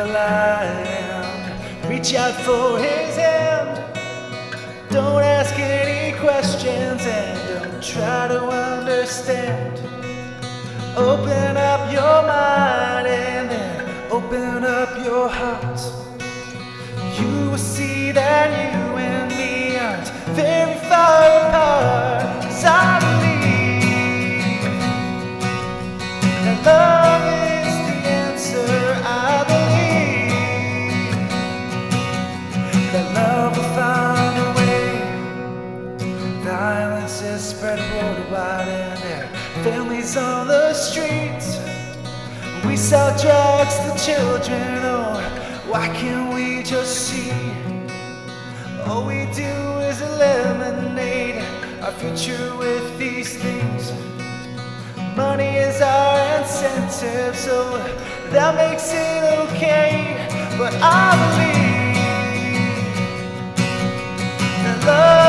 the line. Reach out for his hand. Don't ask any questions and don't try to understand. Open up your mind and then open up your heart. You will see that you and me aren't very far apart. 'Cause I believe that love is the answer. I believe that love will find a way. Violence is spread worldwide and there are families on the streets. We sell drugs to children, oh, why can't we just see? All we do is eliminate our future with these things. Money is our incentive, so that makes it okay. But I believe that love